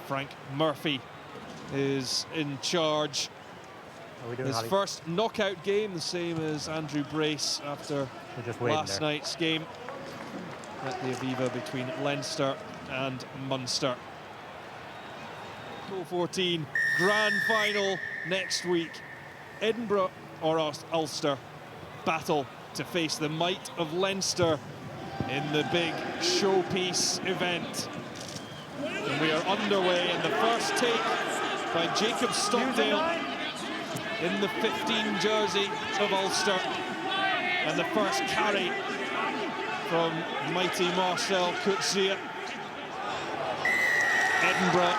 Frank Murphy is in charge. His first knockout game, the same as Andrew Brace after last night's game at the Aviva between Leinster and Munster. Pro14 grand final next week. Edinburgh or Ulster battle to face the might of Leinster in the big showpiece event. And we are underway in the first take by Jacob Stockdale in the 15 jersey of Ulster, and the first carry from mighty Marcel Coetzee. Edinburgh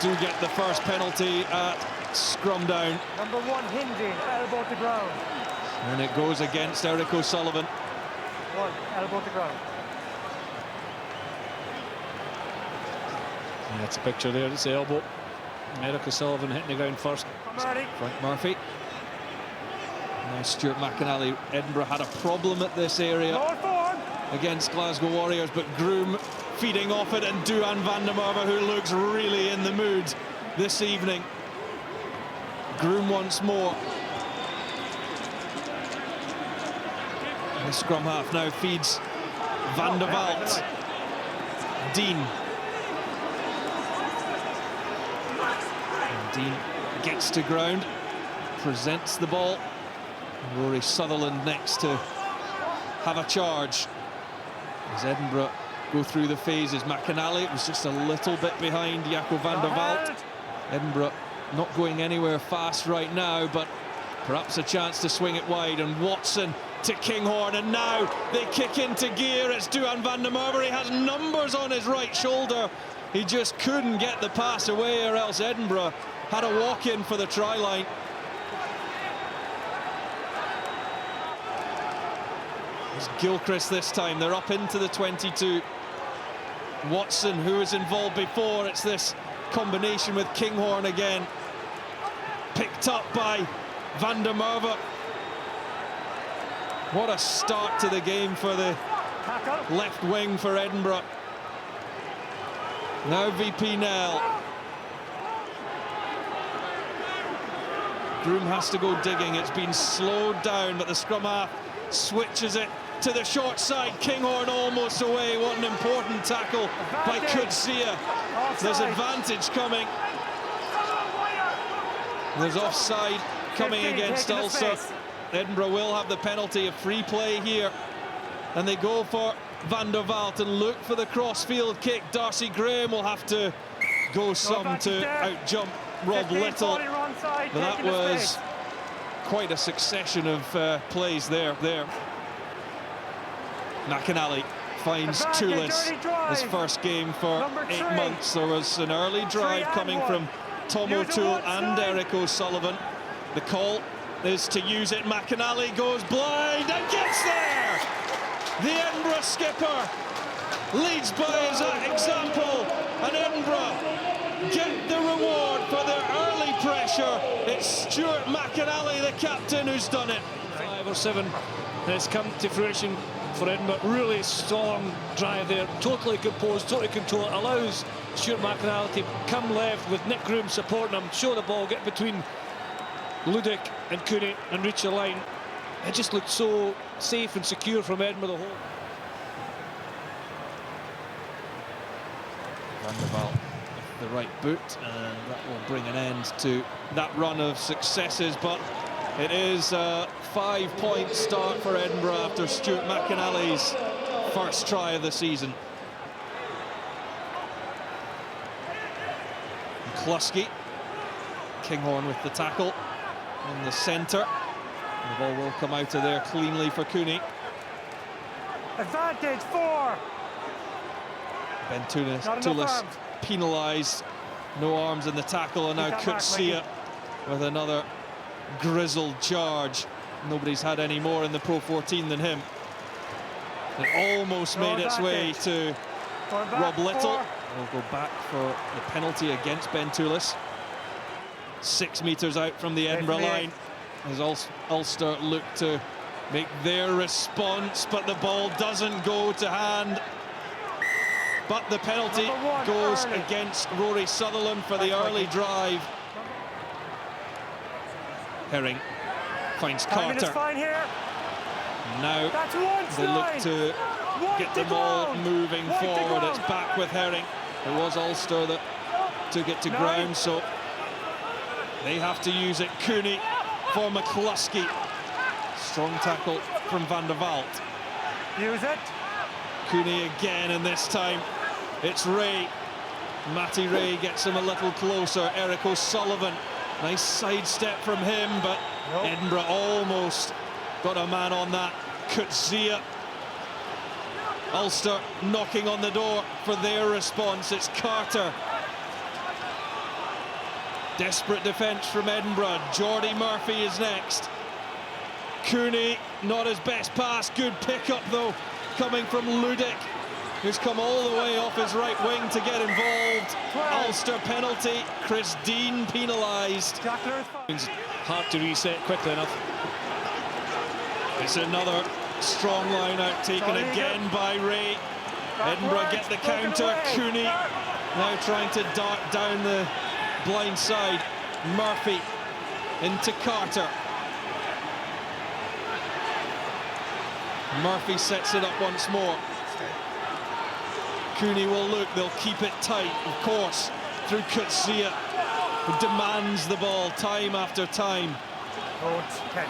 do get the first penalty at scrum down. Number 1 hinging, elbow to ground. And it goes against Eric O'Sullivan. 1, elbow to ground. Yeah, it's a picture there, it's the elbow. Eric O'Sullivan hitting the ground first. Frank Murphy. Now Stuart McInally. Edinburgh had a problem at this area against Glasgow Warriors, but Groom feeding off it, and Duhan van der Merwe, who looks really in the mood this evening. Groom once more. And the scrum half now feeds Van der Walt. Dean. And Dean gets to ground, presents the ball. Rory Sutherland next to have a charge. As Edinburgh go through the phases, McInally was just a little bit behind Jaco van der Walt. Edinburgh not going anywhere fast right now, but perhaps a chance to swing it wide. And Watson to Kinghorn, and now they kick into gear. It's Duhan van der Merwe. He has numbers on his right shoulder. He just couldn't get the pass away, or else Edinburgh had a walk-in for the try line. It's Gilchrist this time. They're up into the 22. Watson, who was involved before. It's this combination with Kinghorn again. Picked up by van der Merwe. What a start to the game for the left wing for Edinburgh. Now VP Nell. Groom has to go digging. It's been slowed down, but the scrum half switches it to the short side. Kinghorn almost away. What an important tackle by Coetzee. There's advantage coming. There's offside coming against Ulster. Edinburgh will have the penalty of free play here. And they go for Van der Walt and look for the cross-field kick. Darcy Graham will have to go some to out-jump Rob Little. But that was quite a succession of plays there. McInally finds Toulis, his first game for 8 months. There was an early drive coming from Tom O'Toole and Eric O'Sullivan. The call is to use it. McInally goes blind and gets there! The Edinburgh skipper leads by his example, and Edinburgh get the reward for their early pressure. It's Stuart McInally, the captain, who's done it. 5 or 7, and it's come to fruition for Edinburgh. Really strong drive there, totally composed, totally controlled. Allows Stuart McInally to come left with Nick Groom supporting him, show the ball, get between Ludick and Cooney and reach the line. It just looked so safe and secure from Edinburgh the whole. Van der Walt with the right boot, and that will bring an end to that run of successes. But it is a 5-point start for Edinburgh after Stuart McInally's first try of the season. Kluski, Kinghorn with the tackle in the centre. The ball will come out of there cleanly for Cooney. Advantage 4. Ben Toulis penalised. No arms in the tackle, and now Coetzee with another grizzled charge. Nobody's had any more in the Pro14 than him. It almost made its way to Rob Little. We'll go back for the penalty against Ben Toulis. 6 metres out from the Edinburgh line as Ulster look to make their response, but the ball doesn't go to hand. but the penalty goes against Rory Sutherland for the early drive. Herring finds Carter. Fine here. Now they look to get the ball moving forward. It's back with Herring. It was Ulster that took it to ground, so they have to use it. Cooney for McCluskey. Strong tackle from Van der Vaalt. Use it. Cooney again, and this time it's Ray. Matty Ray gets him a little closer. Eric O'Sullivan, nice sidestep from him, but Edinburgh almost got a man on that. Coetzee. Ulster knocking on the door for their response. It's Carter. Desperate defence from Edinburgh. Jordy Murphy is next. Cooney, not his best pass. Good pick-up, though, coming from Ludick, who's come all the way off his right wing to get involved. Ulster penalty. Chris Dean penalised. It's hard to reset quickly enough. It's another strong line out taken again by Ray. Edinburgh get the counter. Cooney now trying to dart down the blind side. Murphy into Carter. Murphy sets it up once more. Cooney will look, they'll keep it tight, of course, through Coetzee, who demands the ball time after time.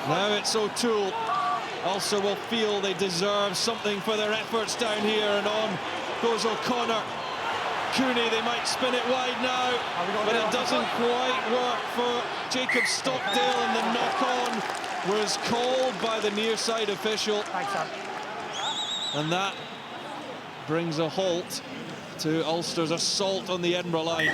Now it's O'Toole. Ulster will feel they deserve something for their efforts down here, and on goes O'Connor. Cooney, they might spin it wide now, but it doesn't quite work for Jacob Stockdale, and the knock-on was called by the near side official. And that brings a halt to Ulster's assault on the Edinburgh line.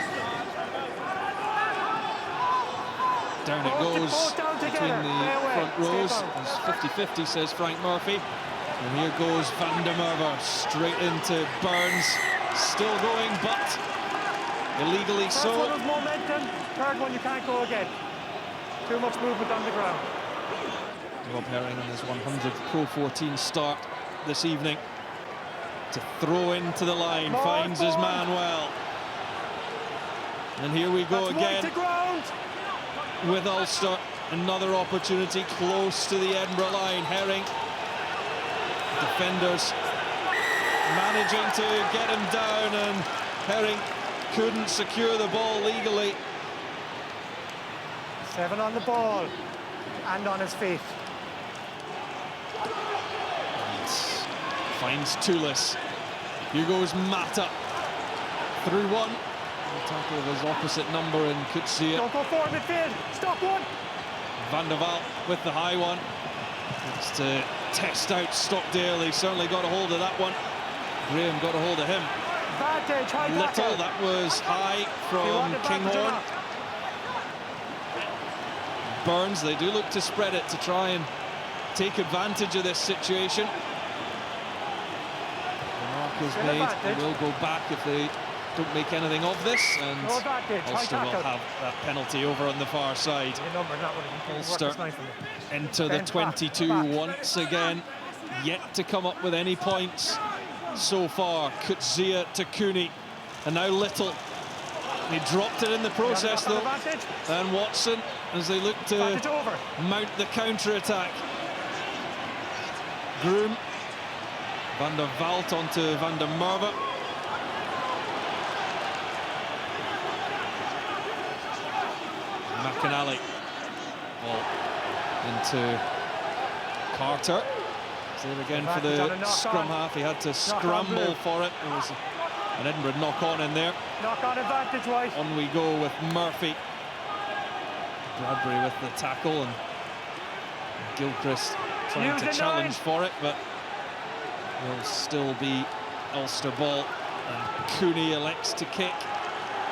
Down it goes between the front rows. It's 50-50, says Frank Murphy. And here goes Van der Merwe straight into Burns. Still going, but illegally so. First one was momentum, third one you can't go again. Too much movement on the ground. Rob Herring on his 100th Pro14 start this evening to throw into the line, finds his man well. And here we go again with Ulster. Another opportunity close to the Edinburgh line. Herring, defenders managing to get him down, and Herring couldn't secure the ball legally. 7 on the ball and on his feet. Finds Toulis. Here goes Mata. Through one. The tackle of his opposite number in Coetzee. Don't go forward midfield. Stop one. Van der Vaalt with the high one. It's to test out Stockdale. He certainly got a hold of that one. Graham got a hold of him. Advantage, high Little, tackle. that was high from Kinghorn. Burns, they do look to spread it to try and take advantage of this situation. The mark is made. They will go back if they don't make anything of this, and Ulster will have that penalty over on the far side. Ulster into the 22 once again, yet to come up with any points so far. Coetzee to Cooney, and now Little. He dropped it in the process though, and Watson, as they look to mount the counter-attack. Groom, Van der Vaalt onto Van der Merwe. McAnally, ball into Carter. There again for the scrum half. He had to scramble for it. There was an Edinburgh knock-on in there. Knock-on advantage, right? On we go with Murphy. Bradbury with the tackle, and Gilchrist trying to challenge for it, but will still be Ulster ball. And Cooney elects to kick.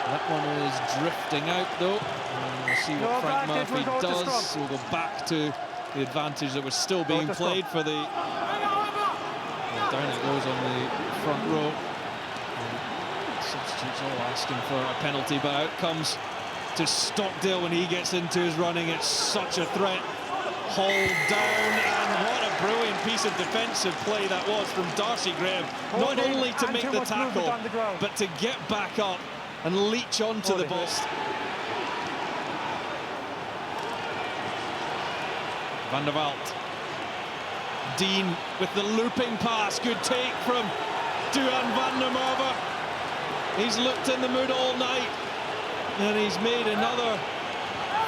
That one is drifting out though. And we'll see what Frank Murphy does. We'll go back to the advantage that was still being played for the... Well, down it goes on the front row. And substitutes all asking for a penalty, but out comes to Stockdale when he gets into his running. It's such a threat. Hauled down, and what a brilliant piece of defensive play that was from Darcy Graham. Not only to make the tackle, but to get back up and leech onto the ball. Van der Vaart. Dean with the looping pass. Good take from Duhan van der Merwe. He's looked in the mood all night, and he's made another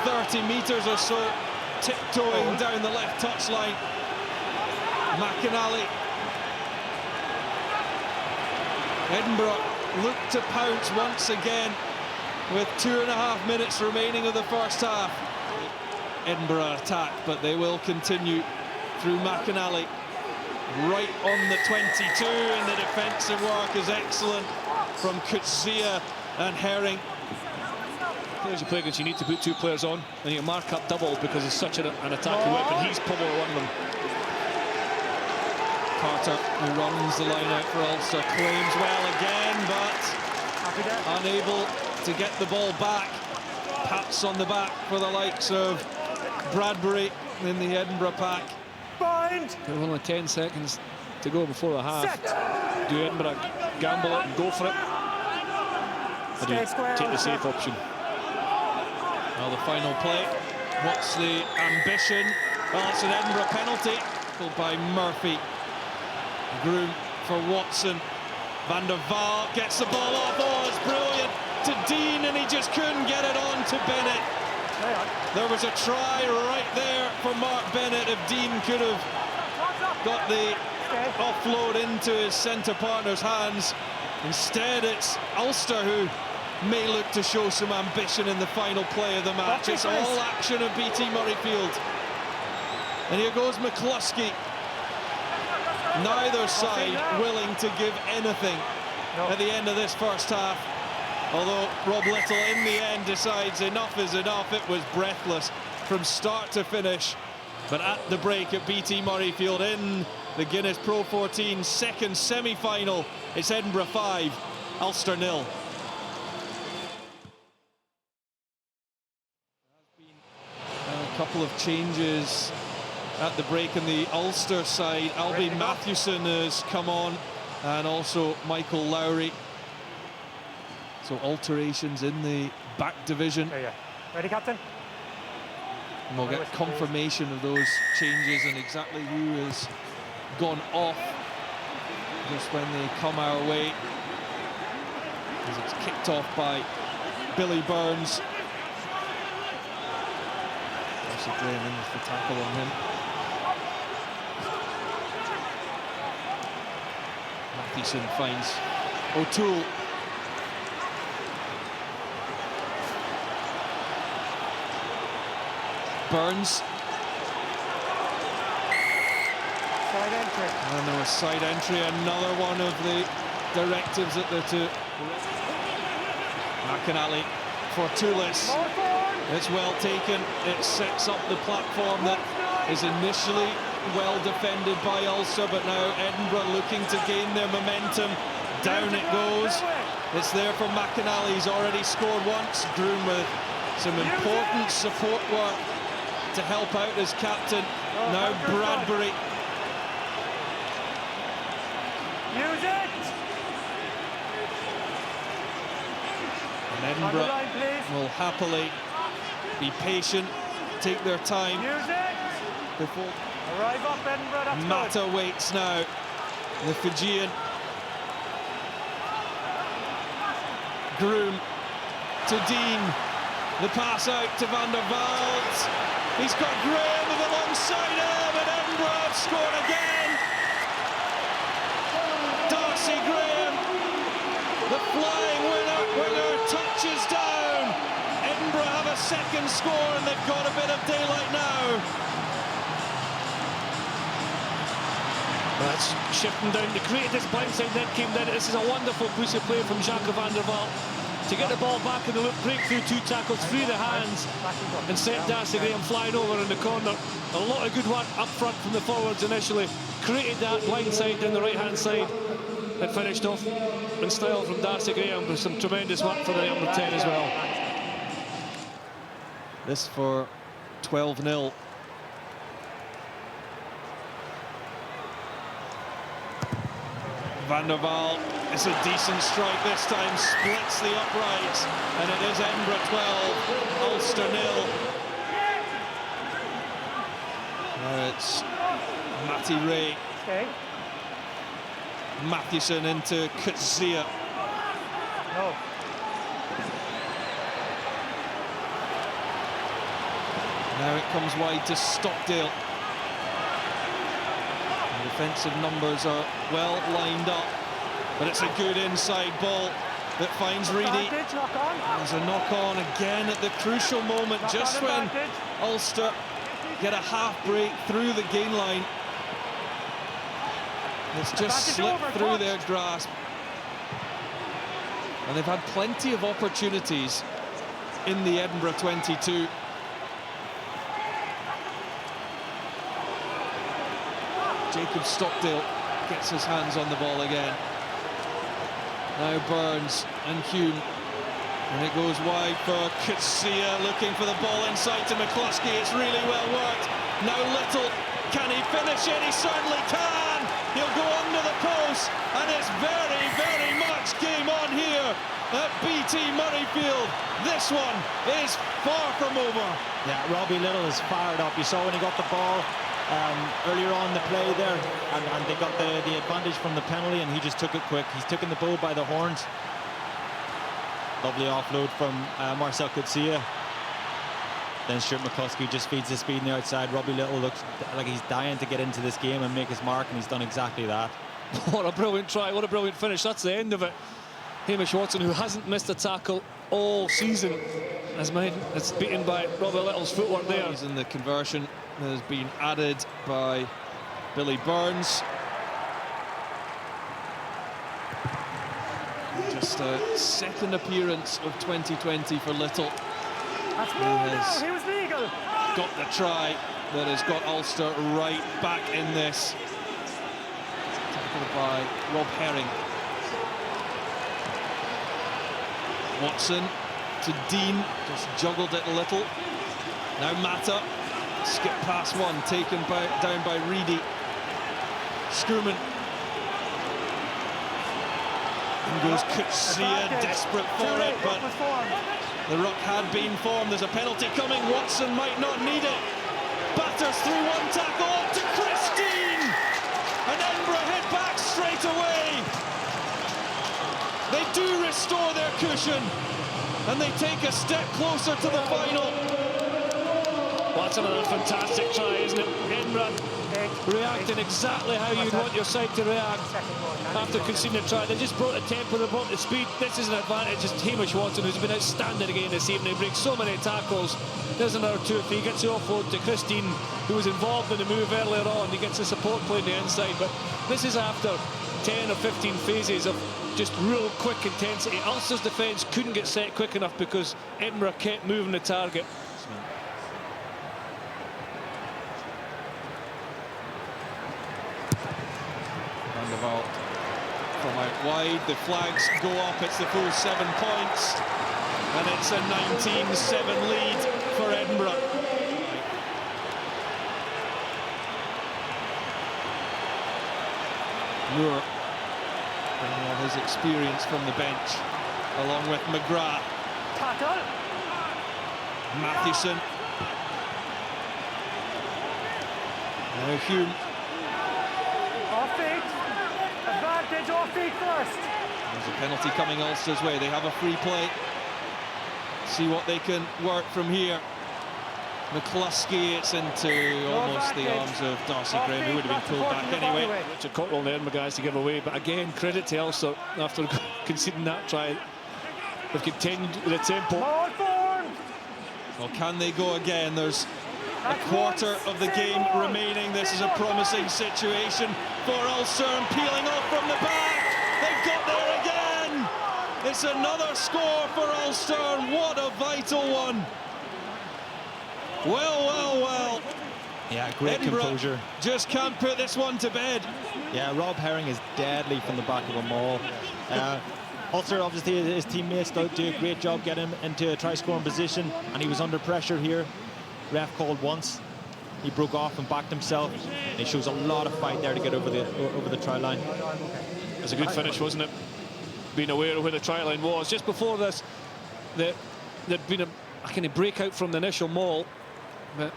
30 metres or so, tiptoeing down the left touchline. McInally. Edinburgh look to pounce once again with 2.5 minutes remaining of the first half. Edinburgh attack, but they will continue through McInally. Right on the 22, and the defensive work is excellent from Coetzee and Herring. Players you play against, you need to put 2 players on, and you mark up double because it's such an attacking weapon. He's probably one of them. Carter, who runs the line out for Ulster, claims well again, but unable to get the ball back. Pats on the back for the likes of Bradbury in the Edinburgh pack. With only 10 seconds to go before the half. Sept. Do Edinburgh gamble it and go for it? Or do you take the safe option? Well, the final play. What's the ambition? Well, it's an Edinburgh penalty. Pulled by Murphy. Groom for Watson. Van der Vaart gets the ball off. Oh, it's brilliant to Dean, and he just couldn't get it on to Bennett. There was a try right there for Mark Bennett if Dean could have got the offload into his centre partner's hands. Instead, it's Ulster who may look to show some ambition in the final play of the match. It's all action at BT Murrayfield. And here goes McCluskey. Neither side willing to give anything at the end of this first half. Although Rob Little in the end decides enough is enough. It was breathless from start to finish. But at the break at BT Murrayfield in the Guinness Pro14 second semi-final, it's Edinburgh 5, Ulster 0. A couple of changes at the break on the Ulster side. Albie Mathewson has come on, and also Michael Lowry. So alterations in the back division. Ready, Captain? And we'll get confirmation of those changes and exactly who has gone off just when they come our way. As it's kicked off by Billy Burns. Darcy Graham in with the tackle on him. Mathewson finds O'Toole. Burns. Side entry. And there was side entry, another one of the directives that they're to. McInally for Toulis. It's well taken. It sets up the platform that is initially well defended by Ulster, but now Edinburgh looking to gain their momentum. Down it goes. It's there for McInally. He's already scored once. Groom with some important support work to help out his captain. Now Bradbury. Use it! And Edinburgh will happily be patient, take their time. Use it! Before Arrive up, Edinburgh, that's Mata good. waits now. The Fijian. Groom to Dean. The pass out to Van der Vaart. He's got Graham alongside him, and Edinburgh have scored again. Darcy Graham, the flying winger, touches down. Edinburgh have a second score, and they've got a bit of daylight now. That's shifting down. They created this blindside, then came down. This is a wonderful piece of play from Jacques Van der Vaart to get the ball back in the loop, break through 2 tackles, free the hands, and set Darcy Graham flying over in the corner. A lot of good work up front from the forwards initially. Created that blindside down the right-hand side and finished off in style from Darcy Graham with some tremendous work for the number 10 as well. This for 12-0. Van der Waal, it's a decent strike this time, splits the uprights, and it is Edinburgh 12, Ulster 0. Now it's Matty Ray. Okay. Mathewson into Kutsia. No. Now it comes wide to Stockdale. The defensive numbers are well lined up, but it's a good inside ball that finds Reedy. There's a knock-on again at the crucial moment, just when Ulster get a half break through the gain line. It's just slipped through their grasp. And they've had plenty of opportunities in the Edinburgh 22. Jacob Stockdale gets his hands on the ball again. Now Burns and Hume. And it goes wide for Kutsia, looking for the ball inside to McCluskey. It's really well worked. Now Little, can he finish it? He certainly can. He'll go under the post, and it's very, very much game on here at BT Murrayfield. This one is far from over. Yeah, Robbie Little is fired up. You saw when he got the ball earlier on in the play there, and they got the advantage from the penalty, and he just took it quick. He's taken the bull by the horns. Lovely offload from Marcel Kutsia. Then Stuart McCluskey just feeds the speed on the outside. Robbie Little looks like he's dying to get into this game and make his mark, and he's done exactly that. What a brilliant try, what a brilliant finish. That's the end of it. Hamish Watson, who hasn't missed a tackle all season, is beaten by Robbie Little's footwork there. And the conversion has been added by Billy Burns. Just a second appearance of 2020 for Little. That's He has he was legal. got the try that has got Ulster right back in this. Tackled by Rob Herring. Watson to Dean, just juggled it a little. Now Mata, skip past one, taken down by Reedy. Skurman. In goes Kutsia, desperate for it, but the ruck had been formed. There's a penalty coming. Watson might not need it. Batters through one tackle to Christine, and Edinburgh head back straight away. They do restore their cushion, and they take a step closer to the final. Well, that's another fantastic try, isn't it? Edinburgh reacting exactly how you'd want your side to react after conceding a try. They just brought the tempo, they brought the speed. This is an advantage. It's Hamish Watson, who's been outstanding again this evening. He breaks so many tackles. There's another 2 or 3. He gets the offload to Christine, who was involved in the move earlier on. He gets the support play on the inside. But this is after 10 or 15 phases of just real quick intensity. Ulster's defence couldn't get set quick enough because Edinburgh kept moving the target. Van der Waal from out wide, the flags go up, it's the full 7 points, and it's a 19-7 lead for Edinburgh. Moore bringing all his experience from the bench, along with McGrath. Tackle. Mathewson. Now Hume. Off feet. Advantage off feet first. There's a penalty coming Ulster's way. They have a free play. See what they can work from here. McCluskey, it's into almost the arms of Darcy Graham, who would have been pulled back anyway. Richard Cockrell and the Edinburgh guys to give away, but again, credit to Ulster after conceding that try. They've continued with the tempo. Well, can they go again? There's a quarter of the game remaining. This is a promising situation for Ulster, and peeling off from the back. They've got there again. It's another score for Ulster, and what a vital one. Well, well, well. Yeah, great Edinburgh composure. Just can't put this one to bed. Yeah, Rob Herring is deadly from the back of a maul. Ulster, obviously, his teammates do a great job getting him into a try-scoring position, and he was under pressure here. Ref called once. He broke off and backed himself. And he shows a lot of fight there to get over the try line. was a good finish, wasn't it? Being aware of where the try line was. Just before this, there'd been a kind of breakout from the initial maul, but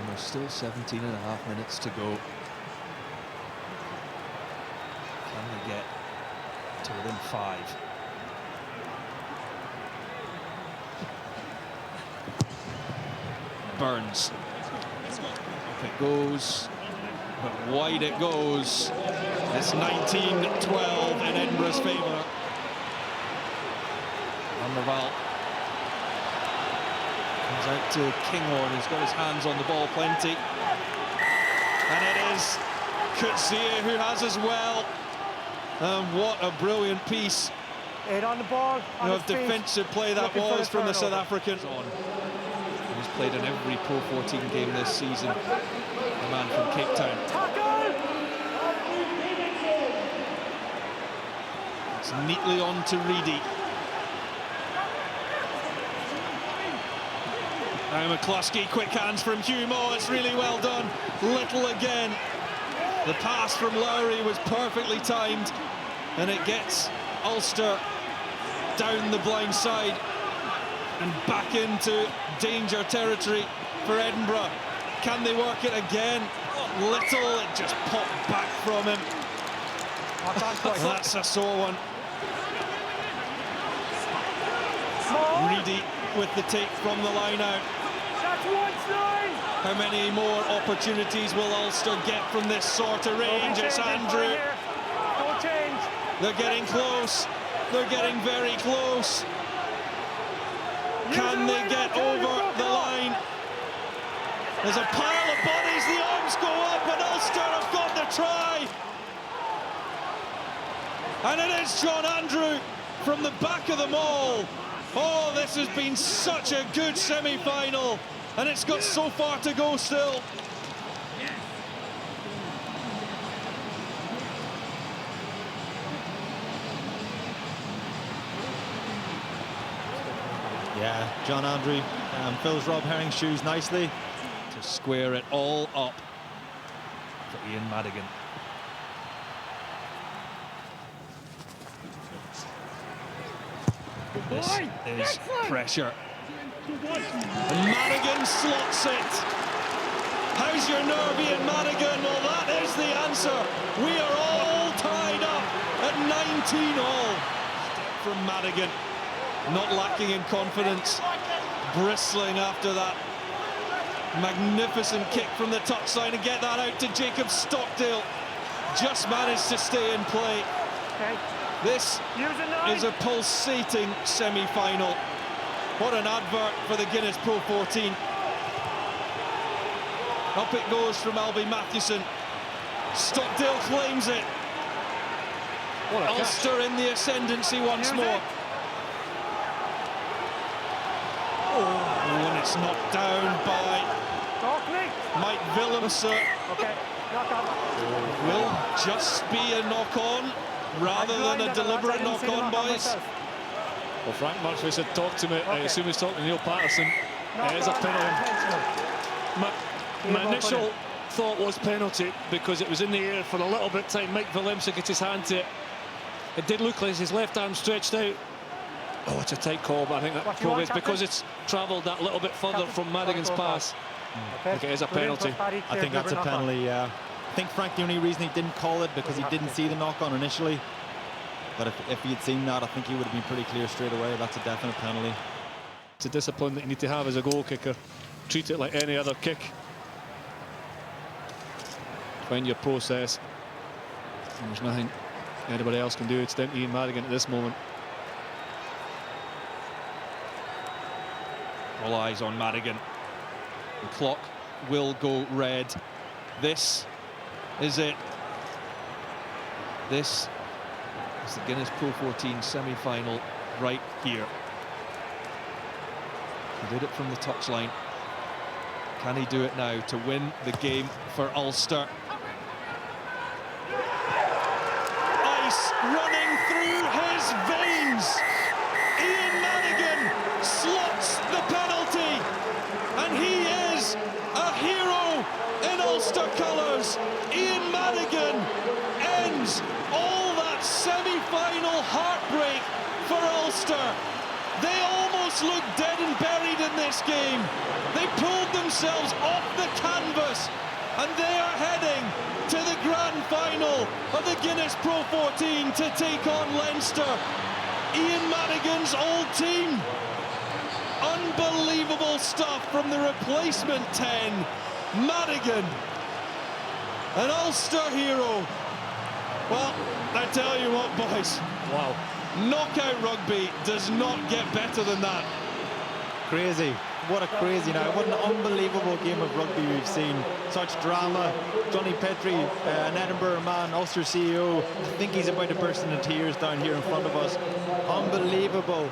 there's still 17 and a half minutes to go. Can they get to within 5? Burns. Up it goes, but wide it goes. It's 19-12 in Edinburgh's favour. Van der Waal comes out to Kinghorn, who's got his hands on the ball plenty. And it is Coetzee who has as well. And what a brilliant piece 8 on the ball. of defensive play that was from the South African. He's played in every Pro14 game this season. The man from Cape Town. It's neatly on to Reedy. Now McCluskey, quick hands from Hume. It's really well done. Little again. The pass from Lowry was perfectly timed, and it gets Ulster down the blind side and back into danger territory for Edinburgh. Can they work it again? Little, it just popped back from him. That's a sore one. Reedy with the take from the line out. How many more opportunities will Ulster get from this sort of range? It's Andrew. Don't change. They're getting close. They're getting very close. Can they get over the line? There's a pile of bodies. The arms go up, and Ulster have got the try. And it is John Andrew from the back of the maul. Oh, this has been such a good semi-final, and it's got so far to go still. Yeah, John Andrew fills Rob Herring's shoes nicely. To square it all up for Ian Madigan. This is pressure. And Madigan slots it. How's your nerve, Ian Madigan? Well, that is the answer. We are all tied up at 19-all. Step from Madigan. Not lacking in confidence. Bristling after that magnificent kick from the touchline, and get that out to Jacob Stockdale. Just managed to stay in play. Okay. This is a pulsating semi-final. What an advert for the Guinness Pro14. Up it goes from Albie Mathewson. Stockdale claims it. Ulster in the ascendancy once more. Oh, and it's knocked down by Mike Willemse. Okay, knock on. Will just be a knock-on rather than a deliberate knock-on, boys. Well, Frank Murphy said talk to me. I assume he's talking to Neil Patterson. It is a penalty. My initial thought was penalty because it was in the air for a little bit of time. Mike Willemse gets his hand to it. It did look like his left arm stretched out. Oh, it's a tight call, but I think that probably is because it's travelled that little bit further from Madigan's pass. I think it is a penalty. I think that's a penalty, yeah. I think, Frank, the only reason he didn't call it because he didn't see the knock-on initially. But if he had seen that, I think he would have been pretty clear straight away. That's a definite penalty. It's a discipline that you need to have as a goal kicker. Treat it like any other kick. Find your process. And there's nothing anybody else can do. It's down to Ian Madigan at this moment. All eyes on Madigan. The clock will go red. This is it. This is the Guinness Pro14 semi-final right here. He did it from the touchline. Can he do it now to win the game for Ulster? Ice running through his veins. Ian Madigan slots the penalty, and he is a hero in Ulster colours. Ian Madigan ends final heartbreak for Ulster. They almost looked dead and buried in this game. They pulled themselves off the canvas, and they are heading to the grand final of the Guinness Pro14 to take on Leinster. Ian Madigan's old team. Unbelievable stuff from the replacement 10, Madigan, an Ulster hero. Well, I tell you what, boys. Wow. Knockout rugby does not get better than that. Crazy. What a crazy night. What an unbelievable game of rugby we've seen. Such drama. Johnny Petrie, an Edinburgh man, Ulster CEO. I think he's about to burst into tears down here in front of us. Unbelievable.